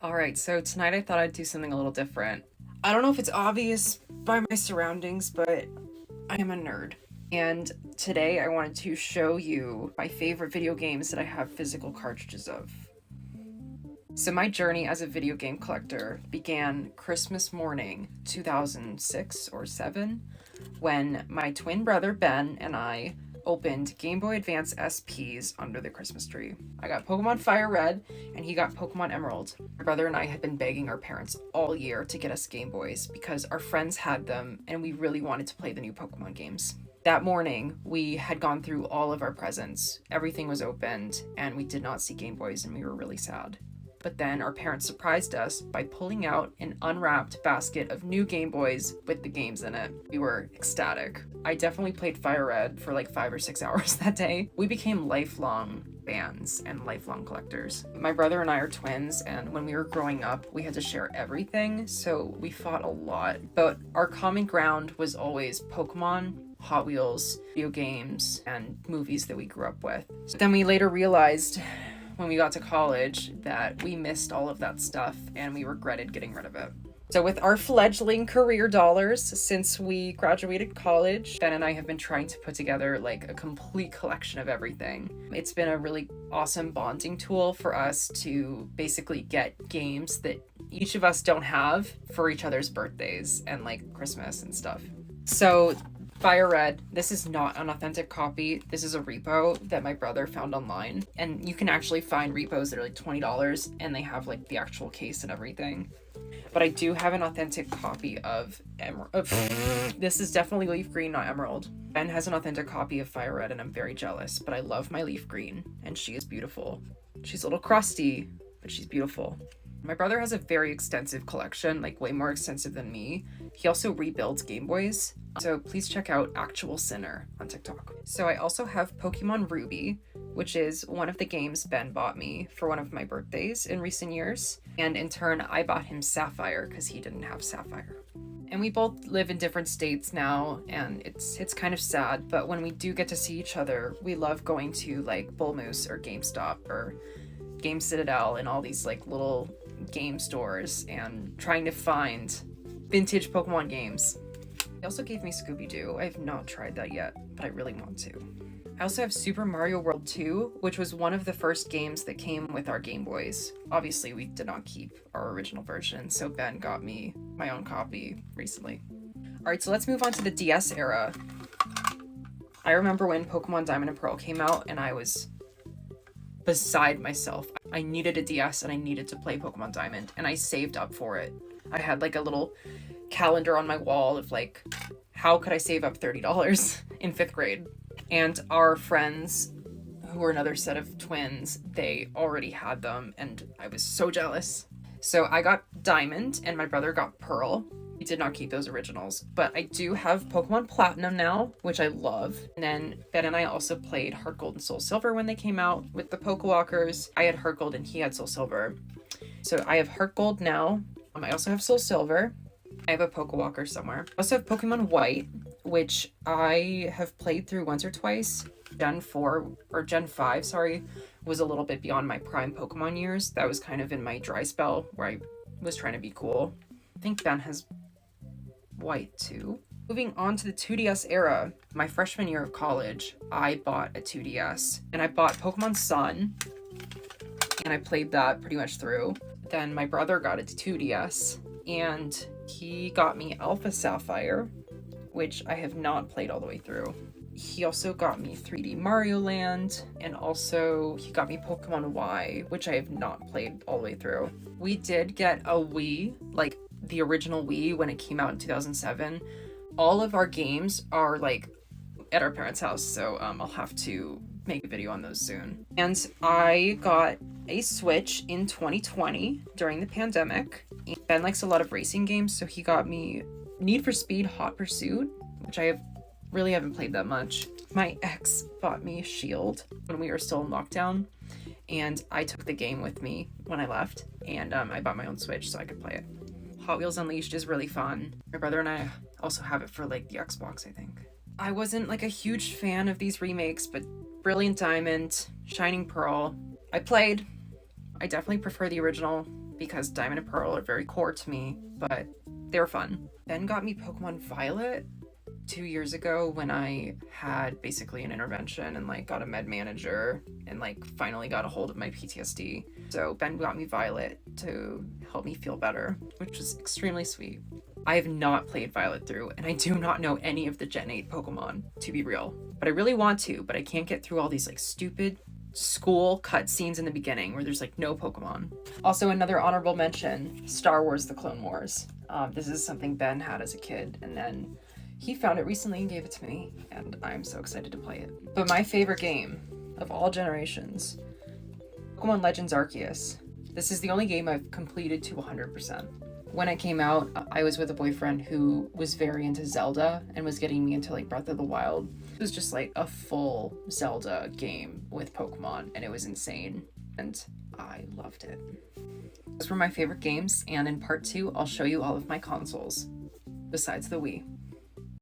Alright, so tonight I thought I'd do something a little different. I don't know if it's obvious by my surroundings, but I am a nerd. And today I wanted to show you my favorite video games that I have physical cartridges of. So my journey as a video game collector began Christmas morning 2006 or 7 when my twin brother Ben and I opened Game Boy Advance SPs under the Christmas tree. I got Pokemon Fire Red and he got Pokemon Emerald. My brother and I had been begging our parents all year to get us Game Boys because our friends had them and we really wanted to play the new Pokemon games. That morning, we had gone through all of our presents. Everything was opened and we did not see Game Boys and we were really sad. But then our parents surprised us by pulling out an unwrapped basket of new Game Boys with the games in it. We were ecstatic. I definitely played Fire Red for like 5 or 6 hours that day. We became lifelong fans and lifelong collectors. My brother and I are twins, and when we were growing up, we had to share everything, so we fought a lot. But our common ground was always Pokemon, Hot Wheels, video games, and movies that we grew up with. So then we later realized when we got to college that we missed all of that stuff and we regretted getting rid of it. So with our fledgling career dollars, since we graduated college, Ben and I have been trying to put together like a complete collection of everything. It's been a really awesome bonding tool for us to basically get games that each of us don't have for each other's birthdays and like Christmas and stuff. So Fire Red, this is not an authentic copy. This is a repo that my brother found online. And you can actually find repos that are like $20 and they have like the actual case and everything. But I do have an authentic copy of Emerald. This is definitely Leaf Green, not Emerald. Ben has an authentic copy of Fire Red and I'm very jealous, but I love my Leaf Green and she is beautiful. She's a little crusty, but she's beautiful. My brother has a very extensive collection, like way more extensive than me. He also rebuilds Game Boys, so please check out Actual Sinner on TikTok. So I also have Pokemon Ruby, which is one of the games Ben bought me for one of my birthdays in recent years. And in turn, I bought him Sapphire because he didn't have Sapphire. And we both live in different states now, and it's kind of sad, but when we do get to see each other, we love going to like Bull Moose or GameStop or Game Citadel and all these like little game stores and trying to find vintage Pokemon games. He also gave me Scooby-Doo. I have not tried that yet, but I really want to. I also have Super Mario World 2, which was one of the first games that came with our Game Boys. Obviously, we did not keep our original version, so Ben got me my own copy recently. Alright, so let's move on to the DS era. I remember when Pokemon Diamond and Pearl came out, and I was beside myself. I needed a DS and I needed to play Pokemon Diamond, and I saved up for it. I had like a little calendar on my wall of like, how could I save up $30 in 5th grade? And our friends, who were another set of twins, they already had them, and I was so jealous. So I got Diamond, and my brother got Pearl. We did not keep those originals, but I do have Pokemon Platinum now, which I love. And then Ben and I also played Heart Gold and Soul Silver when they came out with the Pokewalkers. I had Heart Gold and he had Soul Silver. So I have Heart Gold now. I also have Soul Silver. I have a Pokewalker somewhere. I also have Pokemon White, which I have played through once or twice. Gen 4, or Gen 5, sorry, was a little bit beyond my prime Pokemon years. That was kind of in my dry spell where I was trying to be cool. I think Ben has White too. Moving on to the 2DS era, my freshman year of college, I bought a 2DS and I bought Pokemon Sun and I played that pretty much through. Then my brother got a 2DS and he got me Alpha Sapphire, which I have not played all the way through. He also got me 3D Mario Land, and also he got me Pokemon Y, which I have not played all the way through. We did get a Wii, like the original Wii when it came out in 2007. All of our games are like at our parents' house, so I'll have to make a video on those soon. And I got a Switch in 2020 during the pandemic. Ben likes a lot of racing games, so he got me Need for Speed Hot Pursuit, which I really haven't played that much. My ex bought me Shield when we were still in lockdown, and I took the game with me when I left, and I bought my own Switch so I could play it. Hot Wheels Unleashed is really fun. My brother and I also have it for like the Xbox, I think. I wasn't like a huge fan of these remakes, but Brilliant Diamond, Shining Pearl, I played. I definitely prefer the original. because Diamond and Pearl are very core to me, but they're fun. Ben got me Pokemon Violet 2 years ago when I had basically an intervention and like got a med manager and like finally got a hold of my PTSD. So Ben got me Violet to help me feel better, which was extremely sweet. I have not played Violet through, and I do not know any of the Gen 8 Pokemon, to be real. But I really want to, but I can't get through all these like stupid school cutscenes in the beginning where there's like no Pokemon. Also, another honorable mention, Star Wars: The Clone Wars. This is something Ben had as a kid, and then he found it recently and gave it to me, and I'm so excited to play it. But my favorite game of all generations, Pokemon Legends Arceus. This is the only game I've completed to 100%. When it came out, I was with a boyfriend who was very into Zelda and was getting me into like Breath of the Wild. It was just like a full Zelda game with Pokemon, and it was insane, and I loved it. Those were my favorite games, and in part 2, I'll show you all of my consoles, besides the Wii.